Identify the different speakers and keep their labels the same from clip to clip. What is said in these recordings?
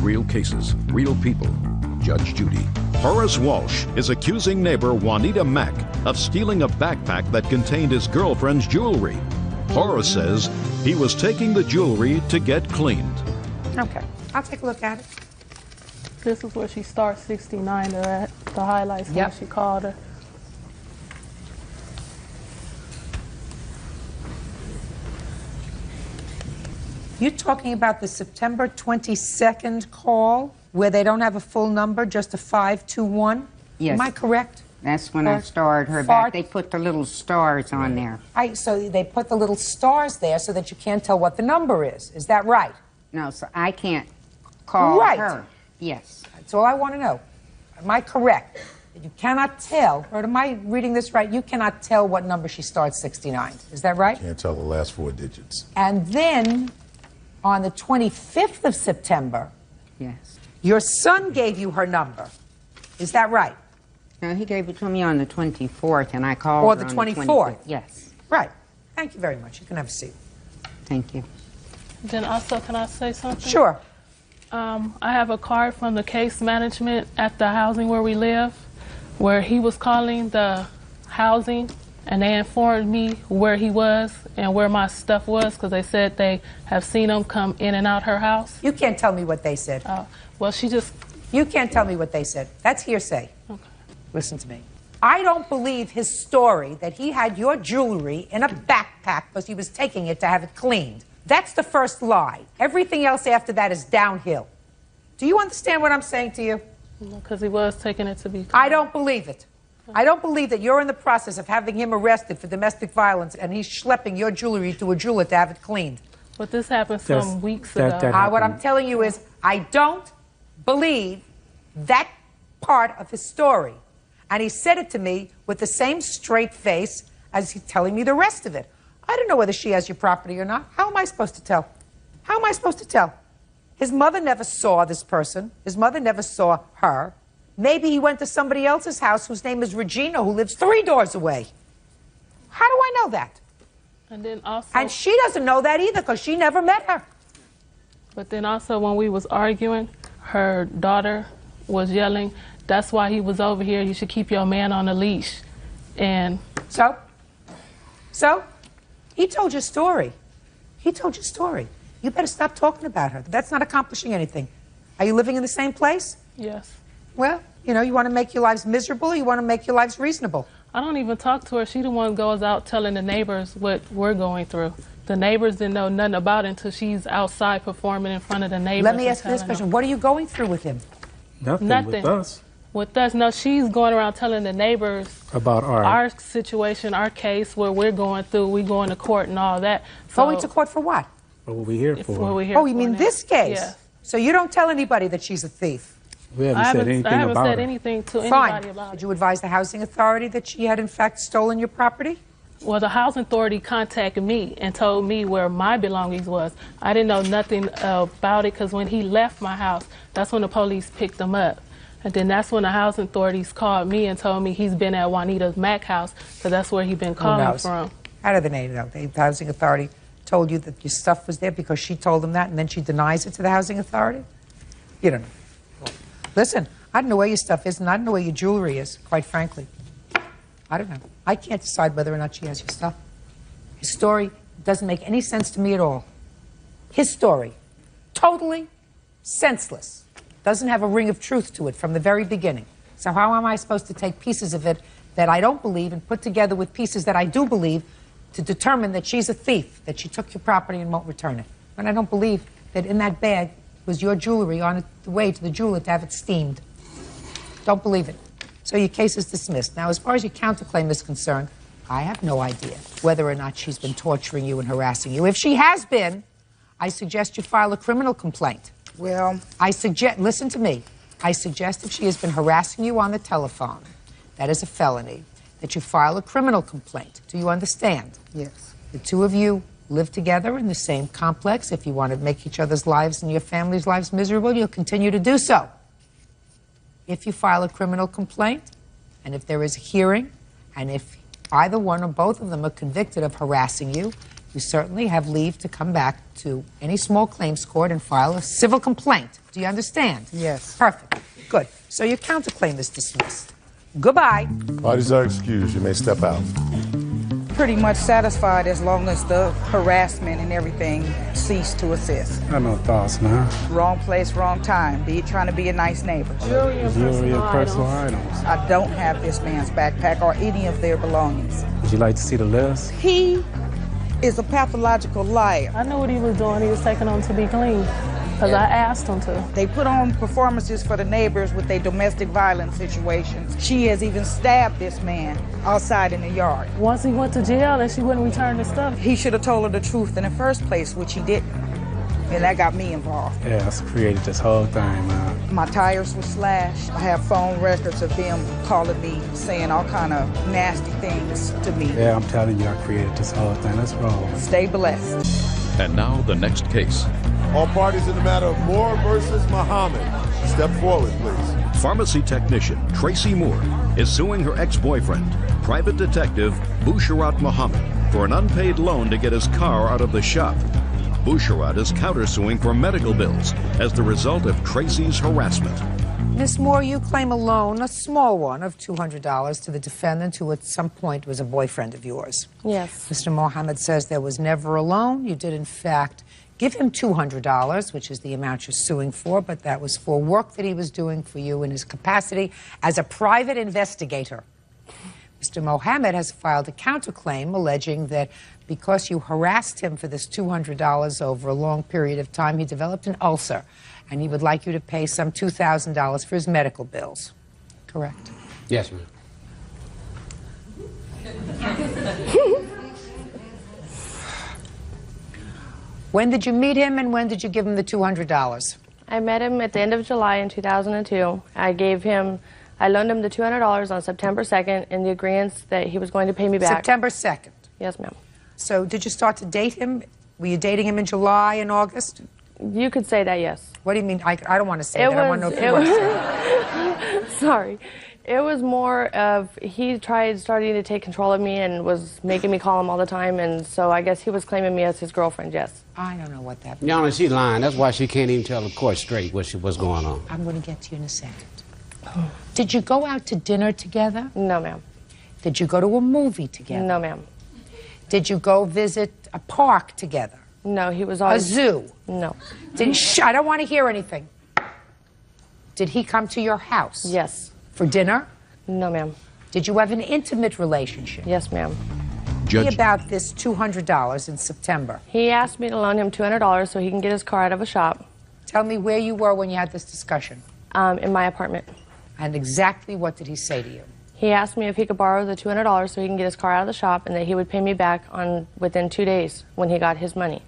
Speaker 1: Real cases, real people. Judge Judy. Horace Walsh is accusing neighbor Juanita Mack of stealing a backpack that contained his girlfriend's jewelry. Horace says he was taking the jewelry to get cleaned.
Speaker 2: Okay, I'll take a look at it.
Speaker 3: This is where she starts 69 at, the highlights when she called her.
Speaker 2: You're talking about the September 22nd call where they don't have a full number, just a 521?
Speaker 4: Yes.
Speaker 2: Am I correct?
Speaker 4: That's when I started her back. They put the little stars on there.
Speaker 2: So they put the little stars there so that you can't tell what the number is. Is that right?
Speaker 4: No, so I can't call her. Yes.
Speaker 2: That's all I want to know. Am I correct? That you cannot tell, or am I reading this right? You cannot tell what number she starts 69. Is that right?
Speaker 5: Can't tell the last 4 digits.
Speaker 2: And then on the 25th of September,
Speaker 4: yes,
Speaker 2: your son gave you her number. Is that right?
Speaker 4: No, he gave it to me on the 24th, and I called
Speaker 2: or
Speaker 4: her
Speaker 2: the
Speaker 4: on
Speaker 2: 24th?
Speaker 4: The 25th. Yes.
Speaker 2: Right. Thank you very much. You can have a seat.
Speaker 4: Thank you.
Speaker 3: Then also, can I say something?
Speaker 2: Sure.
Speaker 3: I have a card from the case management at the housing where we live, where he was calling the housing, and they informed me where he was and where my stuff was, because they said they have seen him come in and out her house.
Speaker 2: You can't tell me what they said.
Speaker 3: Well, she just...
Speaker 2: You can't tell me what they said. That's hearsay.
Speaker 3: Okay.
Speaker 2: Listen to me. I don't believe his story that he had your jewelry in a backpack because he was taking it to have it cleaned. That's the first lie. Everything else after that is downhill. Do you understand what I'm saying to you?
Speaker 3: Because he was taking it to be cleaned.
Speaker 2: I don't believe it. I don't believe that you're in the process of having him arrested for domestic violence and he's schlepping your jewelry to a jeweler to have it cleaned.
Speaker 3: But this happened some weeks ago.
Speaker 2: What I'm telling you is I don't believe that part of his story. And he said it to me with the same straight face as he's telling me the rest of it. I don't know whether she has your property or not. How am I supposed to tell? How am I supposed to tell? His mother never saw this person. His mother never saw her. Maybe he went to somebody else's house whose name is Regina, who lives 3 doors away. How do I know that?
Speaker 3: And then also...
Speaker 2: And she doesn't know that either because she never met her.
Speaker 3: But then also when we was arguing, her daughter was yelling, "That's why he was over here. You should keep your man on a leash." And...
Speaker 2: So? He told your story. He told your story. You better stop talking about her. That's not accomplishing anything. Are you living in the same place?
Speaker 3: Yes.
Speaker 2: Well, you know, you want to make your lives miserable or you want to make your lives reasonable?
Speaker 3: I don't even talk to her. She the one goes out telling the neighbors what we're going through. The neighbors didn't know nothing about it until she's outside performing in front of the neighbors.
Speaker 2: Let me ask you this question. What are you going through with him?
Speaker 3: Nothing.
Speaker 6: With us.
Speaker 3: With us, no, she's going around telling the neighbors
Speaker 6: about our
Speaker 3: situation, our case, where we're going through. We going to court and all that.
Speaker 2: So, going to court for what?
Speaker 6: What we're here for.
Speaker 3: What we're here
Speaker 2: you mean this case?
Speaker 3: Yeah.
Speaker 2: So you don't tell anybody that she's a thief?
Speaker 6: We haven't said anything about her.
Speaker 3: I haven't said anything to anybody about it.
Speaker 2: Did you advise the housing authority that she had in fact stolen your property?
Speaker 3: Well, the housing authority contacted me and told me where my belongings was. I didn't know nothing about it because when he left my house, that's when the police picked him up. And then that's when the housing authorities called me and told me he's been at Juanita's Mac house, because that's where he's been calling from.
Speaker 2: How do they know? The housing authority told you that your stuff was there because she told them that, and then she denies it to the housing authority? You don't know. Listen, I don't know where your stuff is, and I don't know where your jewelry is, quite frankly. I don't know. I can't decide whether or not she has your stuff. His story doesn't make any sense to me at all. His story, totally senseless. Doesn't have a ring of truth to it from the very beginning. So how am I supposed to take pieces of it that I don't believe and put together with pieces that I do believe to determine that she's a thief, that she took your property and won't return it? And I don't believe that in that bag was your jewelry on the way to the jeweler to have it steamed. Don't believe it. So your case is dismissed. Now, as far as your counterclaim is concerned, I have no idea whether or not she's been torturing you and harassing you. If she has been, I suggest you file a criminal complaint.
Speaker 4: Well,
Speaker 2: listen to me. I suggest if she has been harassing you on the telephone, that is a felony, that you file a criminal complaint. Do you understand?
Speaker 4: Yes.
Speaker 2: The two of you live together in the same complex. If you want to make each other's lives and your family's lives miserable, you'll continue to do so. If you file a criminal complaint, and if there is a hearing, and if either one or both of them are convicted of harassing you, you certainly have leave to come back to any small claims court and file a civil complaint. Do you understand?
Speaker 5: Yes.
Speaker 2: Perfect. Good. So your counterclaim is dismissed. Goodbye.
Speaker 7: Parties are excused. You may step out.
Speaker 5: Pretty much satisfied as long as the harassment and everything ceased to assist.
Speaker 6: I have no thoughts, man.
Speaker 5: Wrong place, wrong time. Trying to be a nice neighbor.
Speaker 6: Jewelry and personal items.
Speaker 5: I don't have this man's backpack or any of their belongings.
Speaker 6: Would you like to see the list?
Speaker 5: He is a pathological liar.
Speaker 3: I knew what he was doing. He was taking them to be clean because I asked him to.
Speaker 5: They put on performances for the neighbors with their domestic violence situations. She has even stabbed this man outside in the yard.
Speaker 3: Once he went to jail and she wouldn't return the stuff.
Speaker 5: He should have told her the truth in the first place, which he didn't. And that got me involved.
Speaker 6: Yeah, that's created this whole thing, man.
Speaker 5: My tires were slashed. I have phone records of them calling me, saying all kind of nasty things to me.
Speaker 6: Yeah, I'm telling you, I created this whole thing. Let's roll.
Speaker 5: Stay blessed.
Speaker 1: And now the next case.
Speaker 7: All parties in the matter of Moore versus Muhammad. Step forward, please.
Speaker 1: Pharmacy technician Tracy Moore is suing her ex-boyfriend, private detective Busharat Muhammad, for an unpaid loan to get his car out of the shop. Busharat is countersuing for medical bills as the result of Tracy's harassment.
Speaker 2: Miss Moore, you claim a loan, a small one, of $200 to the defendant who at some point was a boyfriend of yours.
Speaker 3: Yes.
Speaker 2: Mr. Mohammed says there was never a loan. You did, in fact, give him $200, which is the amount you're suing for, but that was for work that he was doing for you in his capacity as a private investigator. Mr. Mohammed has filed a counterclaim alleging that because you harassed him for this $200 over a long period of time, he developed an ulcer, and he would like you to pay some $2,000 for his medical bills. Correct?
Speaker 8: Yes, ma'am.
Speaker 2: When did you meet him, and when did you give him the $200?
Speaker 9: I met him at the end of July in 2002. I loaned him the $200 on September 2nd in the agreement that he was going to pay me back.
Speaker 2: September 2nd?
Speaker 9: Yes, ma'am.
Speaker 2: So did you start to date him? Were you dating him in July and August?
Speaker 9: You could say that, yes.
Speaker 2: What do you mean? I don't want to say that. I want to know if you want to say that.
Speaker 9: Sorry. It was more of he starting to take control of me and was making me call him all the time, and so I guess he was claiming me as his girlfriend, yes.
Speaker 2: I don't know what that means.
Speaker 8: Your Honor, she's lying. That's why she can't even tell the court straight what's going on.
Speaker 2: I'm going to get to you in a second. Did you go out to dinner together?
Speaker 9: No, ma'am.
Speaker 2: Did you go to a movie together?
Speaker 9: No, ma'am.
Speaker 2: Did you go visit a park together?
Speaker 9: No, he was always...
Speaker 2: A zoo?
Speaker 9: No.
Speaker 2: I don't want to hear anything. Did he come to your house?
Speaker 9: Yes.
Speaker 2: For dinner?
Speaker 9: No, ma'am.
Speaker 2: Did you have an intimate relationship?
Speaker 9: Yes, ma'am.
Speaker 2: Tell me about this $200 in September.
Speaker 9: He asked me to loan him $200 so he can get his car out of a shop.
Speaker 2: Tell me where you were when you had this discussion.
Speaker 9: In my apartment.
Speaker 2: And exactly what did he say to you?
Speaker 9: He asked me if he could borrow the $200 so he can get his car out of the shop, and that he would pay me back within 2 days when he got his money.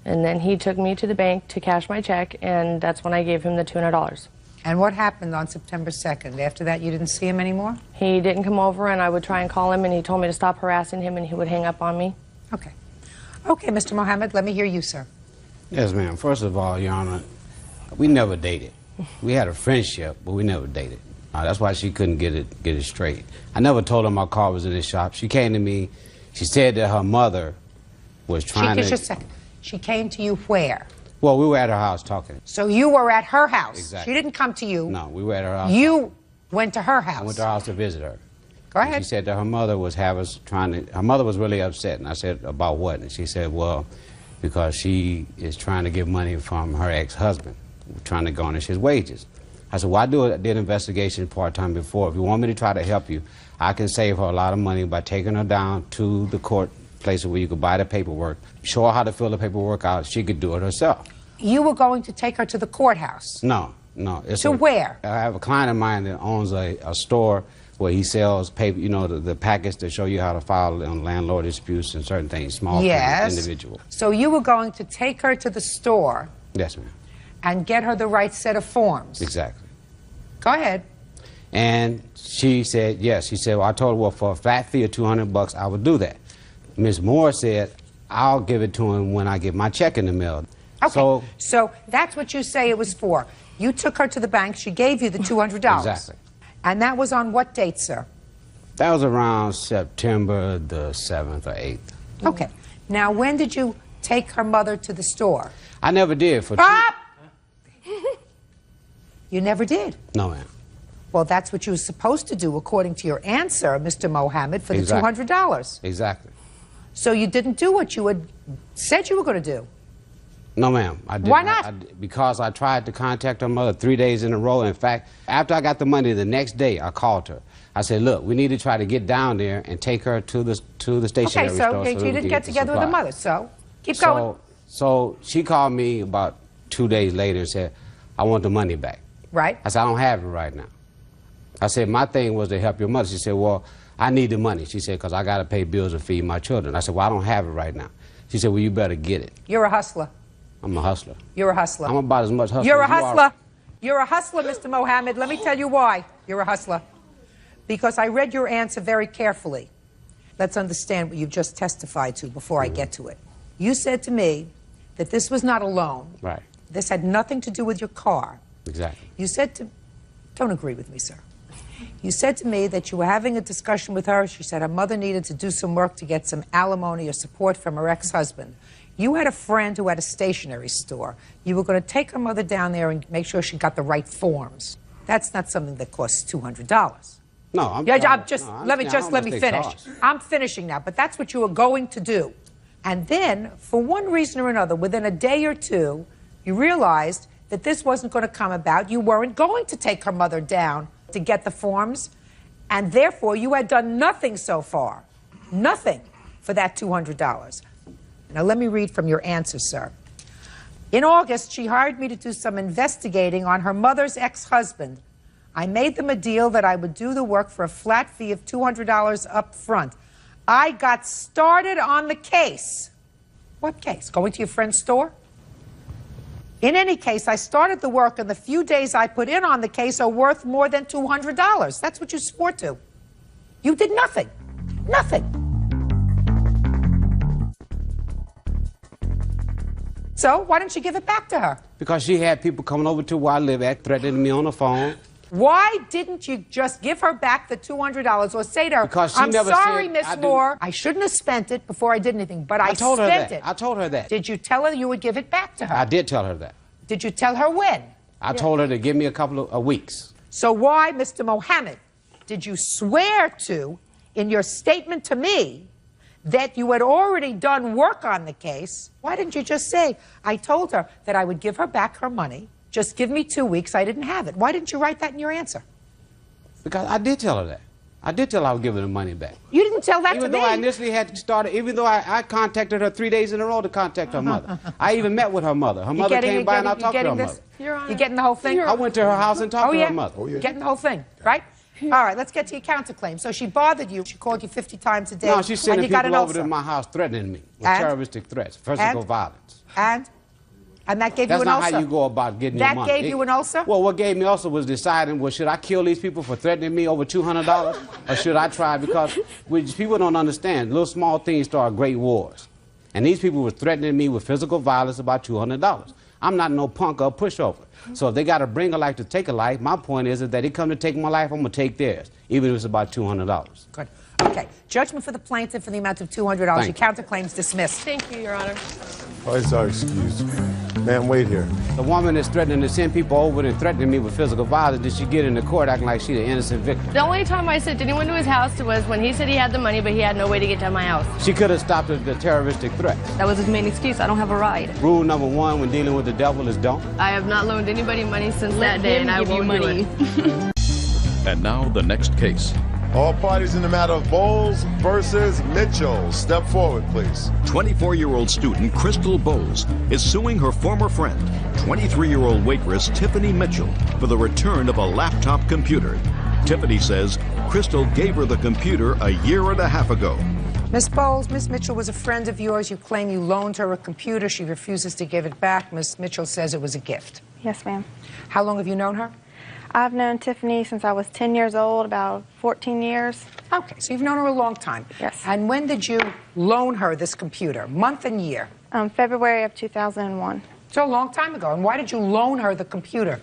Speaker 9: And then he took me to the bank to cash my check, and that's when I gave him the $200.
Speaker 2: And what happened on September 2nd? After that, you didn't see him anymore?
Speaker 9: He didn't come over, and I would try and call him, and he told me to stop harassing him, and he would hang up on me.
Speaker 2: Okay. Okay, Mr. Mohammed, let me hear you, sir.
Speaker 8: Yes, ma'am. First of all, Your Honor, we never dated. We had a friendship, but we never dated. That's why she couldn't get it straight. I never told her my car was in the shop. She came to me. She said that her mother was trying to...
Speaker 2: Just a second. She came to you where?
Speaker 8: Well, we were at her house talking.
Speaker 2: So you were at her house?
Speaker 8: Exactly.
Speaker 2: She didn't come to you?
Speaker 8: No, we were at her house.
Speaker 2: You went to her house?
Speaker 8: I went to her house to visit her.
Speaker 2: Go ahead.
Speaker 8: And she said that her mother was her mother was really upset. And I said, about what? And she said, well, because she is trying to get money from her ex-husband, trying to garnish his wages. I said, well, I did investigation part-time before. If you want me to try to help you, I can save her a lot of money by taking her down to the court places where you could buy the paperwork, show her how to fill the paperwork out. She could do it herself.
Speaker 2: You were going to take her to the courthouse?
Speaker 8: No.
Speaker 2: To where?
Speaker 8: I have a client of mine that owns a store where he sells paper, you know, the packets that show you how to file on landlord disputes and certain things, small things, individual.
Speaker 2: So you were going to take her to the store?
Speaker 8: Yes, ma'am.
Speaker 2: And get her the right set of forms?
Speaker 8: Exactly.
Speaker 2: Go ahead.
Speaker 8: And she said yes. She said, well, I told her, well, for a flat fee of $200, I would do that. Ms. Moore said, I'll give it to him when I get my check in the mail.
Speaker 2: Okay, so that's what you say it was for. You took her to the bank, she gave you the $200.
Speaker 8: Exactly.
Speaker 2: And that was on what date, sir?
Speaker 8: That was around September the 7th or 8th.
Speaker 2: Okay. Now, when did you take her mother to the store?
Speaker 8: I never did.
Speaker 2: Stop! You never did?
Speaker 8: No, ma'am.
Speaker 2: Well, that's what you were supposed to do, according to your answer, Mr. Mohammed, for the
Speaker 8: Exactly.
Speaker 2: $200.
Speaker 8: Exactly.
Speaker 2: So you didn't do what you had said you were going to do.
Speaker 8: No, ma'am. I didn't.
Speaker 2: Why not?
Speaker 8: Because I tried to contact her mother 3 days in a row. In fact, after I got the money the next day, I called her. I said, look, we need to try to get down there and take her to the stationery
Speaker 2: Okay,
Speaker 8: store.
Speaker 2: so
Speaker 8: that
Speaker 2: you
Speaker 8: we
Speaker 2: didn't
Speaker 8: can
Speaker 2: get
Speaker 8: the
Speaker 2: together with the
Speaker 8: supplies.
Speaker 2: mother, so keep going.
Speaker 8: So she called me about 2 days later and said, I want the money back.
Speaker 2: Right.
Speaker 8: I said, I don't have it right now. I said, my thing was to help your mother. She said, well, I need the money. She said, because I got to pay bills and feed my children. I said, well, I don't have it right now. She said, well, you better get it.
Speaker 2: You're a hustler.
Speaker 8: I'm a hustler.
Speaker 2: You're a hustler.
Speaker 8: I'm about as much hustler
Speaker 2: You're a
Speaker 8: as you are.
Speaker 2: hustler. You're a hustler, Mr. Mohammed. Let me tell you why you're a hustler. Because I read your answer very carefully. Let's understand what you've just testified to before I get to it. You said to me that this was not a loan.
Speaker 8: Right.
Speaker 2: This had nothing to do with your car.
Speaker 8: Exactly.
Speaker 2: You said to... Don't agree with me, sir. You said to me that you were having a discussion with her. She said her mother needed to do some work to get some alimony or support from her ex-husband. You had a friend who had a stationery store. You were going to take her mother down there and make sure she got the right forms. That's not something that costs $200.
Speaker 8: No, I'm
Speaker 2: let me finish. I'm finishing now, but that's what you were going to do. And then, for one reason or another, within a day or two, you realized that this wasn't going to come about. You weren't going to take her mother down to get the forms, and therefore you had done nothing so far. Nothing for that $200. Now, let me read from your answer, sir. In August, she hired me to do some investigating on her mother's ex-husband. I made them a deal that I would do the work for a flat fee of $200 up front. I got started on the case. What case? Going to your friend's store? In any case, I started the work, and the few days I put in on the case are worth more than $200. That's what you swore to. You did nothing. Nothing. So, why didn't you give it back to her?
Speaker 8: Because she had people coming over to where I live at, threatening me on the phone.
Speaker 2: Why didn't you just give her back the $200 or say to her,
Speaker 8: because she
Speaker 2: I'm
Speaker 8: never
Speaker 2: sorry,
Speaker 8: said,
Speaker 2: Miss Moore, I shouldn't have spent it before I did anything, but I
Speaker 8: told
Speaker 2: spent
Speaker 8: her that.
Speaker 2: it.
Speaker 8: I told her that.
Speaker 2: Did you tell her you would give it back to her?
Speaker 8: I did tell her that.
Speaker 2: Did you tell her when?
Speaker 8: I told her to give me a couple of weeks.
Speaker 2: So why, Mr. Mohammed, did you swear to, in your statement to me, that you had already done work on the case? Why didn't you just say, I told her that I would give her back her money, just give me 2 weeks, I didn't have it. Why didn't you write that in your answer?
Speaker 8: Because I did tell her that. I did tell her I would give her the money back.
Speaker 2: You didn't tell that to me.
Speaker 8: Even though I initially had started, even though I contacted her 3 days in a row to contact her mother. I even met with her mother. Her mother came by and I talked to her mother.
Speaker 2: You getting the whole thing?
Speaker 8: I went to her house and talked to her mother.
Speaker 2: You're getting the whole thing, right? All right, let's get to your counterclaim. So she bothered you. She called you 50 times a day.
Speaker 8: No, she's sending
Speaker 2: and you got
Speaker 8: people
Speaker 2: an
Speaker 8: over to
Speaker 2: ulcer.
Speaker 8: my house threatening me with
Speaker 2: And?
Speaker 8: terroristic threats, physical violence.
Speaker 2: And that gave you
Speaker 8: That's
Speaker 2: an ulcer?
Speaker 8: not how you go about getting your money.
Speaker 2: That gave you an ulcer?
Speaker 8: Well, what gave me ulcer was deciding, well, should I kill these people for threatening me over $200? Or should I try? Because people don't understand. Little small things start great wars. And these people were threatening me with physical violence about $200. I'm not no punk or pushover. So if they got to bring a life to take a life, my point is that they come to take my life, I'm going to take theirs, even if it's about $200.
Speaker 2: Good. Okay. Judgment for the plaintiff in the amount of $200. Your counterclaim's dismissed.
Speaker 9: Thank you, Your Honor.
Speaker 7: Parties are excused. Ma'am, wait here.
Speaker 8: The woman that's threatening to send people over and threatening me with physical violence, did she get in the court acting like she's an innocent victim?
Speaker 9: The only time I sent anyone to his house was when he said he had the money, but he had no way to get to my house.
Speaker 8: She could have stopped the terroristic threats.
Speaker 10: That was his main excuse. I don't have a ride.
Speaker 8: Rule number 1 when dealing with the devil is don't.
Speaker 9: I have not loaned anybody money since that day, and I won't do it.
Speaker 1: And now the next case.
Speaker 7: All parties in the matter of Bowles versus Mitchell. Step forward, please.
Speaker 1: 24-year-old student Crystal Bowles is suing her former friend, 23-year-old waitress Tiffany Mitchell, for the return of a laptop computer. Tiffany says Crystal gave her the computer a year and a half ago.
Speaker 2: Miss Bowles, Miss Mitchell was a friend of yours. You claim you loaned her a computer. She refuses to give it back. Miss Mitchell says it was a gift.
Speaker 11: Yes, ma'am.
Speaker 2: How long have you known her?
Speaker 11: I've known Tiffany since I was 10 years old, about 14 years.
Speaker 2: Okay, so you've known her a long time.
Speaker 11: Yes.
Speaker 2: And when did you loan her this computer? Month and year?
Speaker 11: February of 2001.
Speaker 2: So a long time ago. And why did you loan her the computer?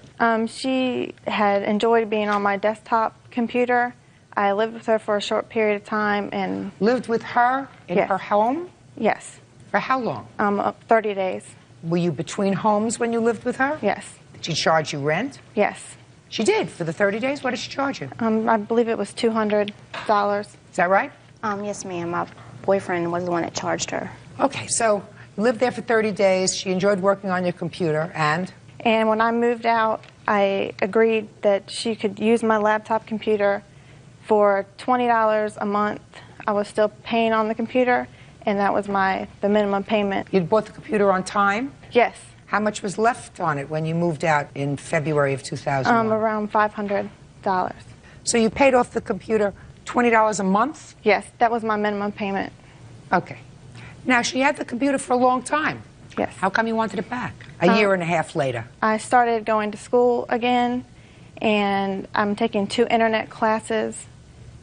Speaker 11: She had enjoyed being on my desktop computer. I lived with her for a short period of time and...
Speaker 2: Lived with her in her home?
Speaker 11: Yes.
Speaker 2: For how long?
Speaker 11: 30 days.
Speaker 2: Were you between homes when you lived with her?
Speaker 11: Yes.
Speaker 2: Did she charge you rent?
Speaker 11: Yes.
Speaker 2: She did, for the 30 days? What did she charge you?
Speaker 11: I believe it was $200.
Speaker 2: Is that right?
Speaker 12: Yes, ma'am. My boyfriend was the one that charged her.
Speaker 2: Okay, so you lived there for 30 days. She enjoyed working on your computer, and?
Speaker 11: And when I moved out, I agreed that she could use my laptop computer for $20 a month. I was still paying on the computer, and that was the minimum payment.
Speaker 2: You bought the computer on time?
Speaker 11: Yes.
Speaker 2: How much was left on it when you moved out in February of 2001?
Speaker 11: Around $500.
Speaker 2: So you paid off the computer $20 a month?
Speaker 11: Yes, that was my minimum payment.
Speaker 2: Okay. Now, she had the computer for a long time.
Speaker 11: Yes.
Speaker 2: How come you wanted it back a year and a half later?
Speaker 11: I started going to school again, and I'm taking 2 internet classes,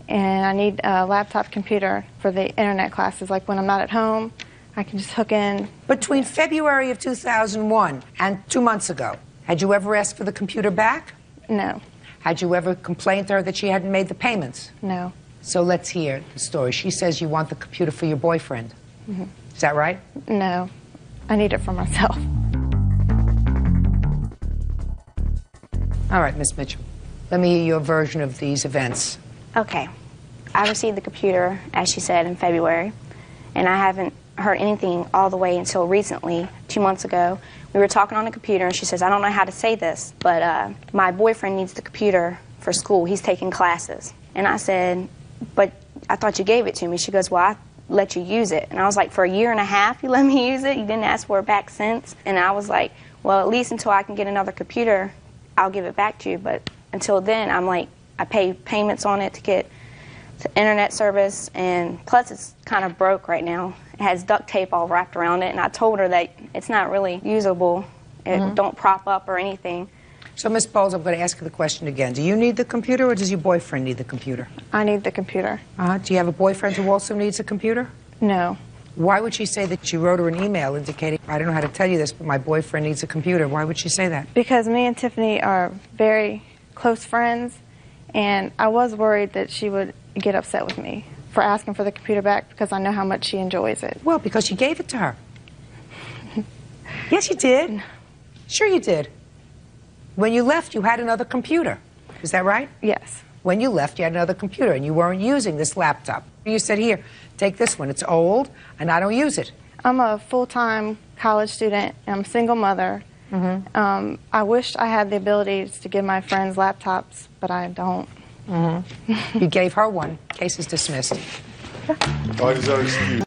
Speaker 11: and I need a laptop computer for the internet classes. Like when I'm not at home, I can just hook in.
Speaker 2: Between February of 2001 and 2 months ago, had you ever asked for the computer back?
Speaker 11: No.
Speaker 2: Had you ever complained to her that she hadn't made the payments?
Speaker 11: No.
Speaker 2: So let's hear the story. She says you want the computer for your boyfriend.
Speaker 11: Mm-hmm.
Speaker 2: Is that right?
Speaker 11: No. I need it for myself.
Speaker 2: All right, Miss Mitchell. Let me hear your version of these events.
Speaker 12: Okay. I received the computer, as she said, in February, and I haven't heard anything all the way until recently, 2 months ago. We were talking on the computer, and she says, I don't know how to say this, but my boyfriend needs the computer for school. He's taking classes. And I said, but I thought you gave it to me. She goes, well, I let you use it. And I was like, for a year and a half you let me use it? You didn't ask for it back since? And I was like, well, at least until I can get another computer, I'll give it back to you. But until then, I'm like, I pay payments on it to get the internet service, and plus it's kind of broke right now. It has duct tape all wrapped around it, and I told her that it's not really usable. It don't prop up or anything.
Speaker 2: So, Miss Bowles, I'm going to ask you the question again. Do you need the computer, or does your boyfriend need the computer?
Speaker 11: I need the computer.
Speaker 2: Do you have a boyfriend who also needs a computer?
Speaker 11: No.
Speaker 2: Why would she say that? She wrote her an email indicating, I don't know how to tell you this, but my boyfriend needs a computer. Why would she say that?
Speaker 11: Because me and Tiffany are very close friends, and I was worried that she would get upset with me for asking for the computer back, because I know how much she enjoys it.
Speaker 2: Well, because you gave it to her. Yes, you did. Sure you did. When you left, you had another computer. Is that right?
Speaker 11: Yes.
Speaker 2: When you left, you had another computer, and you weren't using this laptop. You said, here, take this one. It's old, and I don't use it.
Speaker 11: I'm a full-time college student, and I'm a single mother. I wish I had the abilities to give my friends laptops, but I don't.
Speaker 2: You gave her one. Case is dismissed.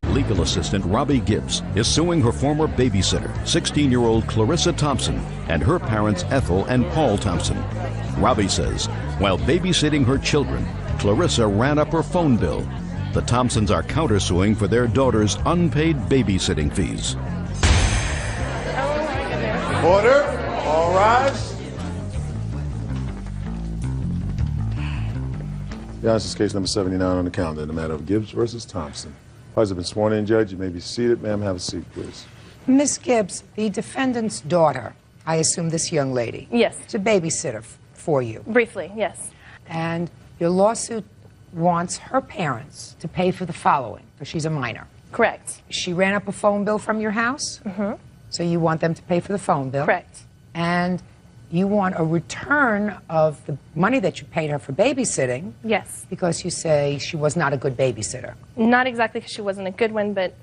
Speaker 1: Legal assistant Robbie Gibbs is suing her former babysitter, 16-year-old Clarissa Thompson, and her parents Ethel and Paul Thompson. Robbie says, while babysitting her children, Clarissa ran up her phone bill. The Thompsons are countersuing for their daughter's unpaid babysitting fees.
Speaker 7: Order. All rise. This is case number 79 on the calendar in the matter of Gibbs versus Thompson. Parties have been sworn in, Judge. You may be seated. Ma'am, have a seat, please.
Speaker 2: Miss Gibbs, the defendant's daughter, I assume this young lady.
Speaker 9: Yes.
Speaker 2: Is a babysitter for you.
Speaker 9: Briefly, yes.
Speaker 2: And your lawsuit wants her parents to pay for the following, because she's a minor.
Speaker 9: Correct.
Speaker 2: She ran up a phone bill from your house? So you want them to pay for the phone bill?
Speaker 9: Correct.
Speaker 2: And you want a return of the money that you paid her for babysitting?
Speaker 9: Yes.
Speaker 2: Because you say she was not a good babysitter.
Speaker 9: Not exactly because she wasn't a good one, but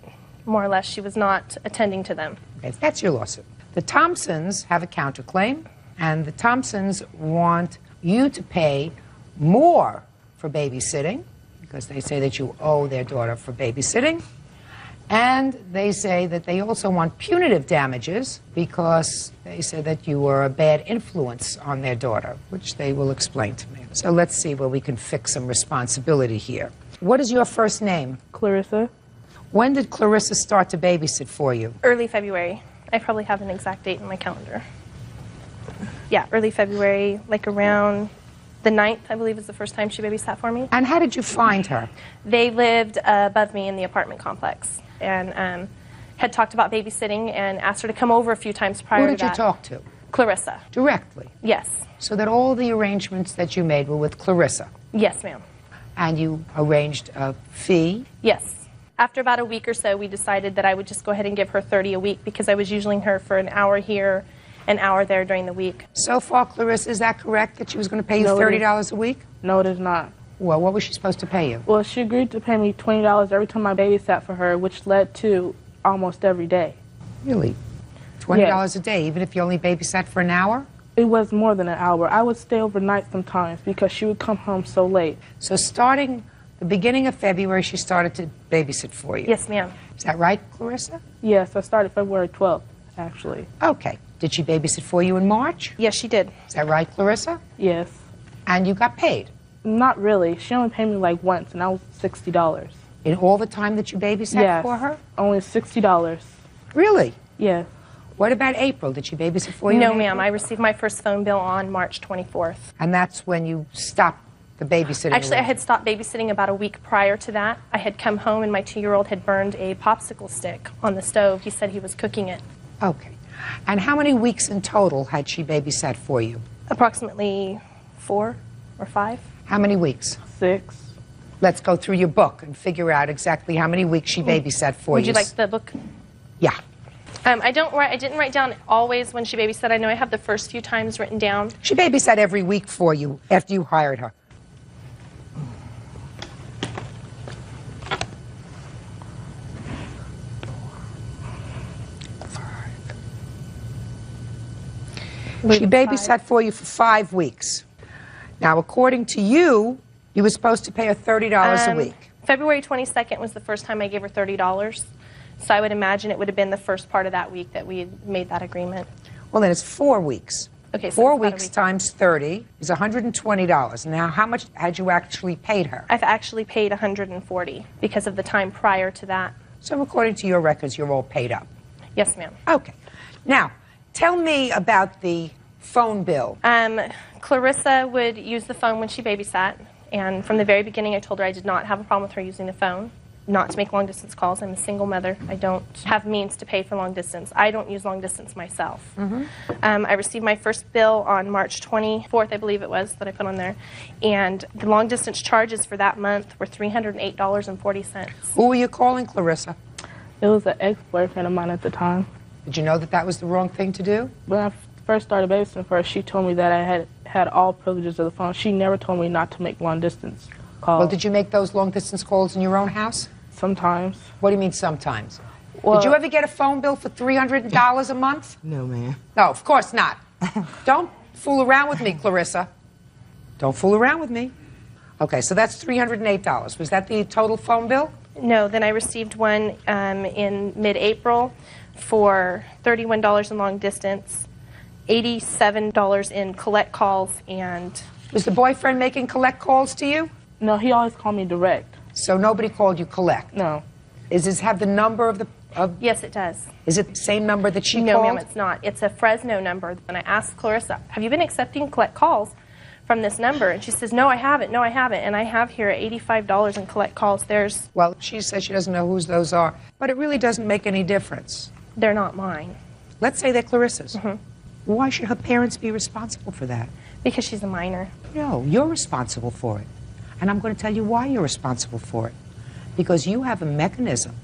Speaker 9: more or less she was not attending to them.
Speaker 2: Okay, that's your lawsuit. The Thompsons have a counterclaim, and the Thompsons want you to pay more for babysitting, because they say that you owe their daughter for babysitting. And they say that they also want punitive damages because they say that you were a bad influence on their daughter, which they will explain to me. So let's see where we can fix some responsibility here. What is your first name?
Speaker 3: Clarissa.
Speaker 2: When did Clarissa start to babysit for you?
Speaker 9: Early February. I probably have an exact date in my calendar. Yeah, early February, like around the 9th, I believe, is the first time she babysat for me.
Speaker 2: And how did you find her?
Speaker 9: They lived above me in the apartment complex, and had talked about babysitting and asked her to come over a few times prior to that.
Speaker 2: Who did you talk to?
Speaker 9: Clarissa.
Speaker 2: Directly?
Speaker 9: Yes.
Speaker 2: So that all the arrangements that you made were with Clarissa?
Speaker 9: Yes, ma'am.
Speaker 2: And you arranged a fee?
Speaker 9: Yes.
Speaker 13: After about a week or so, we decided that I would just go ahead and give her $30 a week because I was using her for an hour here, an hour there during the week.
Speaker 2: So far, Clarissa, is that correct that she was going to pay you $30 a week?
Speaker 3: No, it is not.
Speaker 2: Well, what was she supposed to pay you?
Speaker 3: Well, she agreed to pay me $20 every time I babysat for her, which led to almost every day.
Speaker 2: Really? $20 a day, even if you only babysat for an hour?
Speaker 3: It was more than an hour. I would stay overnight sometimes because she would come home so late.
Speaker 2: So starting the beginning of February, she started to babysit for you?
Speaker 13: Yes, ma'am.
Speaker 2: Is that right, Clarissa?
Speaker 3: Yes, I started February 12th, actually.
Speaker 2: Okay. Did she babysit for you in March?
Speaker 13: Yes, she did.
Speaker 2: Is that right, Clarissa?
Speaker 3: Yes.
Speaker 2: And you got paid?
Speaker 3: Not really. She only paid me like once, and that was $60.
Speaker 2: In all the time that you babysat for her?
Speaker 3: Only $60.
Speaker 2: Really?
Speaker 3: Yes.
Speaker 2: What about April? Did she babysit for you?
Speaker 13: No, ma'am. I received my first phone bill on March 24th.
Speaker 2: And that's when you stopped the babysitting?
Speaker 13: Actually, I had stopped babysitting about a week prior to that. I had come home and my 2-year-old had burned a popsicle stick on the stove. He said he was cooking it.
Speaker 2: Okay. And how many weeks in total had she babysat for you?
Speaker 13: Approximately 4 or 5.
Speaker 2: How many weeks?
Speaker 3: 6.
Speaker 2: Let's go through your book and figure out exactly how many weeks she babysat for you.
Speaker 13: Would you like the book?
Speaker 2: Yeah.
Speaker 13: I didn't write down always when she babysat. I know I have the first few times written down.
Speaker 2: She babysat every week for you after you hired her. She babysat for you for 5 weeks. Now, according to you, you were supposed to pay her $30 a week.
Speaker 13: February 22nd was the first time I gave her $30. So I would imagine it would have been the first part of that week that we had made that agreement.
Speaker 2: Well, then it's 4 weeks.
Speaker 13: Okay, so
Speaker 2: 4
Speaker 13: it's about a
Speaker 2: weeks
Speaker 13: week.
Speaker 2: times 30 is $120. Now, how much had you actually paid her?
Speaker 13: I've actually paid $140 because of the time prior to that.
Speaker 2: So according to your records, you're all paid up.
Speaker 13: Yes, ma'am.
Speaker 2: Okay. Now, tell me about the phone bill.
Speaker 13: Clarissa would use the phone when she babysat, and from the very beginning I told her I did not have a problem with her using the phone, not to make long-distance calls. I'm a single mother. I don't have means to pay for long distance. I don't use long distance myself. I received my first bill on March 24th, I believe it was, that I put on there, and the long distance charges for that month were $308.40.
Speaker 2: Who were you calling, Clarissa?
Speaker 3: It was an ex-boyfriend of mine at the time.
Speaker 2: Did you know that that was the wrong thing to do?
Speaker 3: When I first started babysitting for her, she told me that I had all privileges of the phone. She never told me not to make long-distance calls.
Speaker 2: Well, did you make those long-distance calls in your own house?
Speaker 3: Sometimes.
Speaker 2: What do you mean sometimes?
Speaker 3: Well,
Speaker 2: did you ever get a phone bill for $300 a month?
Speaker 14: No, ma'am.
Speaker 2: No, of course not. Don't fool around with me, Clarissa. Don't fool around with me. Okay, so that's $308. Was that the total phone bill?
Speaker 13: No, then I received one in mid-April for $31 in long distance, $87 in collect calls, and...
Speaker 2: Was the boyfriend making collect calls to you?
Speaker 3: No, he always called me direct.
Speaker 2: So nobody called you collect?
Speaker 3: No.
Speaker 2: Does this have the number of the...
Speaker 13: Yes, it does.
Speaker 2: Is it the same number that she
Speaker 13: No,
Speaker 2: called?
Speaker 13: ma'am, it's not. It's a Fresno number. When I asked Clarissa, have you been accepting collect calls from this number? And she says, no, I haven't. No, I haven't. And I have here $85 in collect calls. There's...
Speaker 2: Well, she says she doesn't know whose those are, but it really doesn't make any difference.
Speaker 13: They're not mine.
Speaker 2: Let's say they're Clarissa's. Why should her parents be responsible for that?
Speaker 13: Because she's a minor.
Speaker 2: No, you're responsible for it. And I'm going to tell you why you're responsible for it. Because you have a mechanism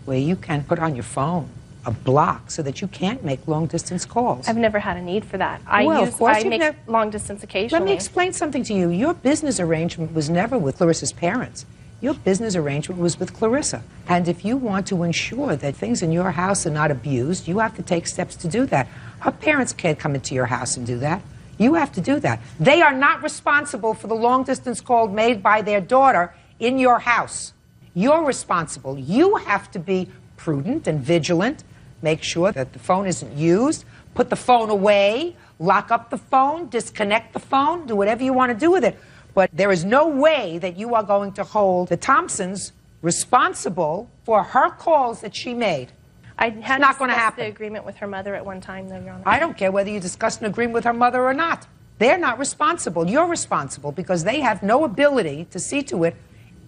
Speaker 2: where you can put on your phone a block so that you can't make long-distance calls.
Speaker 13: I've never had a need for that.
Speaker 2: Well, of course
Speaker 13: I make long-distance occasionally.
Speaker 2: Let me explain something to you. Your business arrangement was never with Clarissa's parents. Your business arrangement was with Clarissa. And if you want to ensure that things in your house are not abused, you have to take steps to do that. Her parents can't come into your house and do that. You have to do that. They are not responsible for the long-distance call made by their daughter in your house. You're responsible. You have to be prudent and vigilant, make sure that the phone isn't used, put the phone away, lock up the phone, disconnect the phone, do whatever you want to do with it. But there is no way that you are going to hold the Thompsons responsible for her calls that she made.
Speaker 13: I had
Speaker 2: not going to happen.
Speaker 13: the agreement with her mother at one time, though, Your Honor.
Speaker 2: I don't care whether you discussed an agreement with her mother or not. They're not responsible. You're responsible because they have no ability to see to it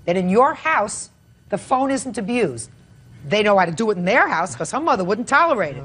Speaker 2: that in your house the phone isn't abused. They know how to do it in their house because her mother wouldn't tolerate it.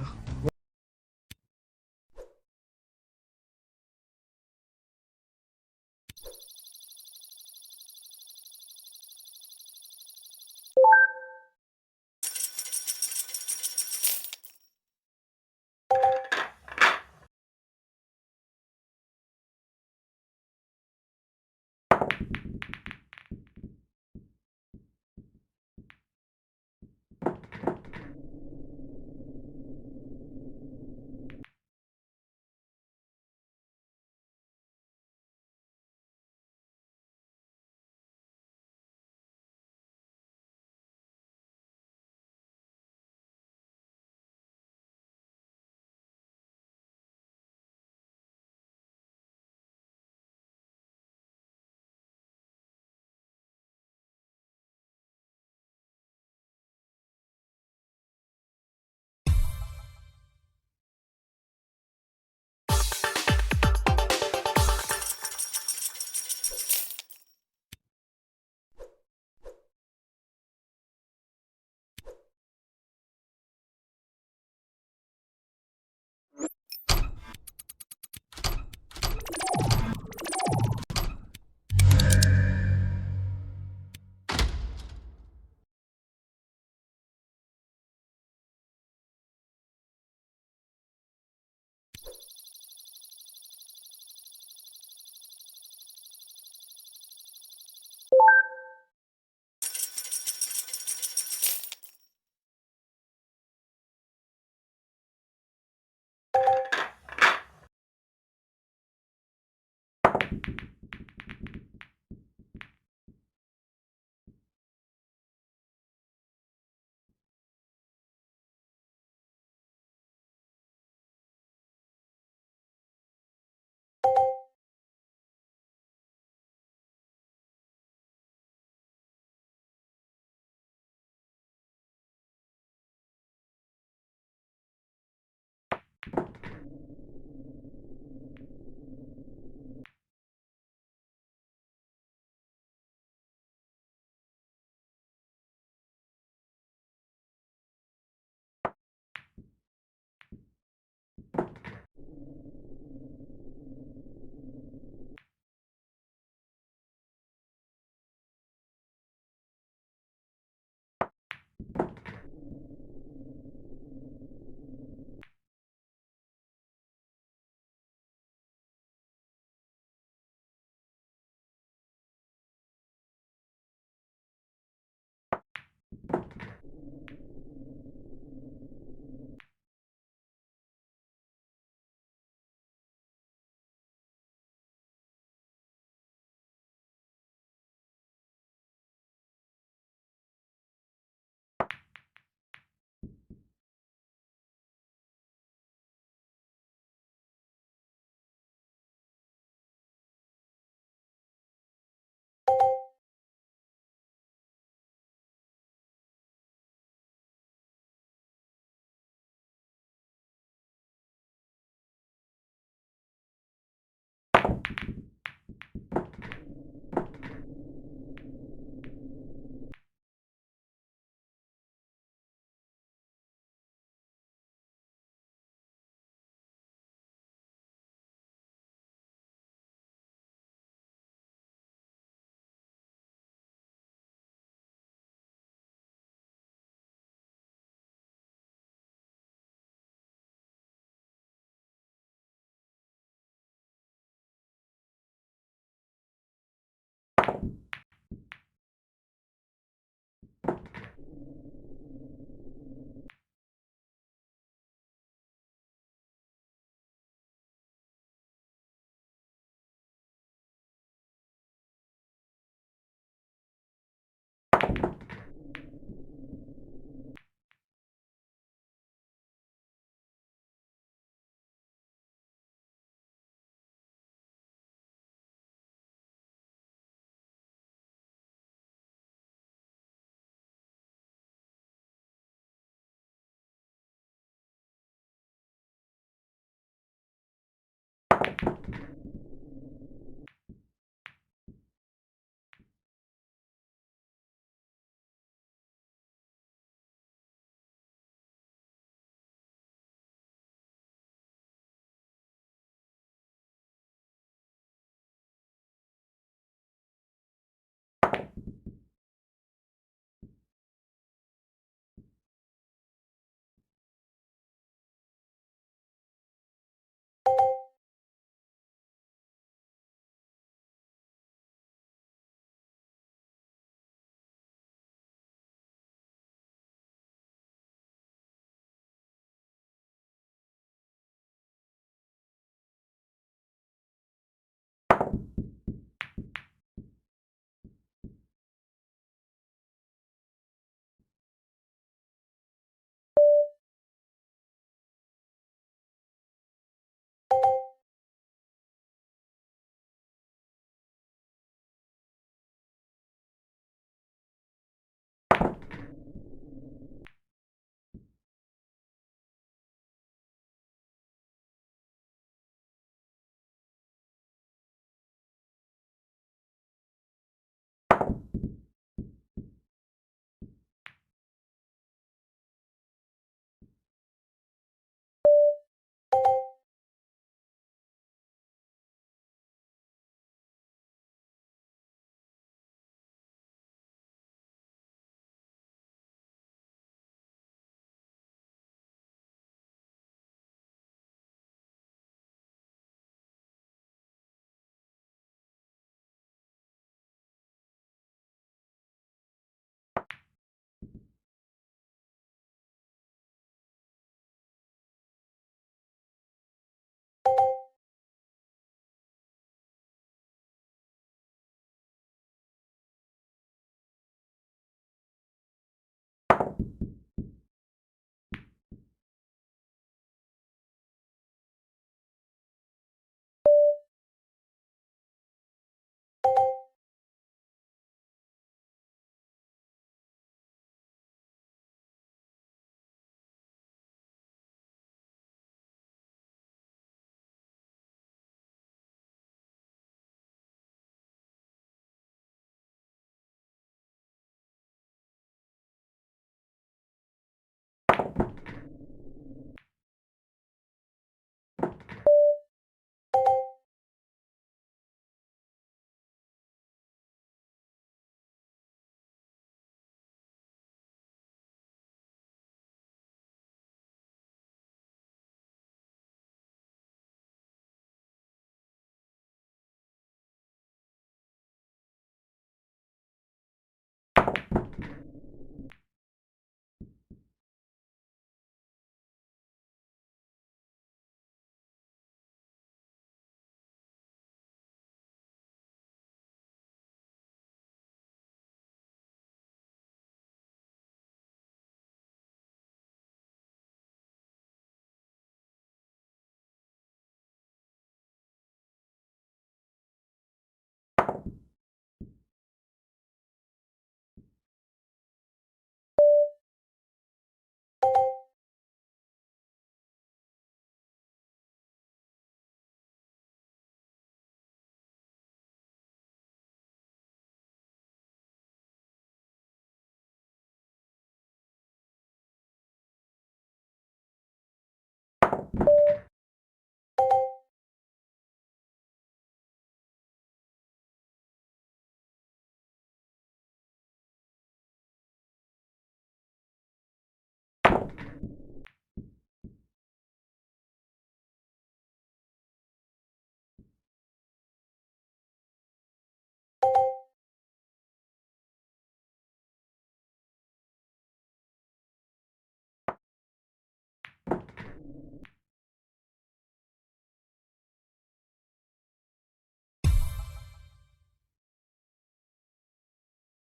Speaker 1: Judy.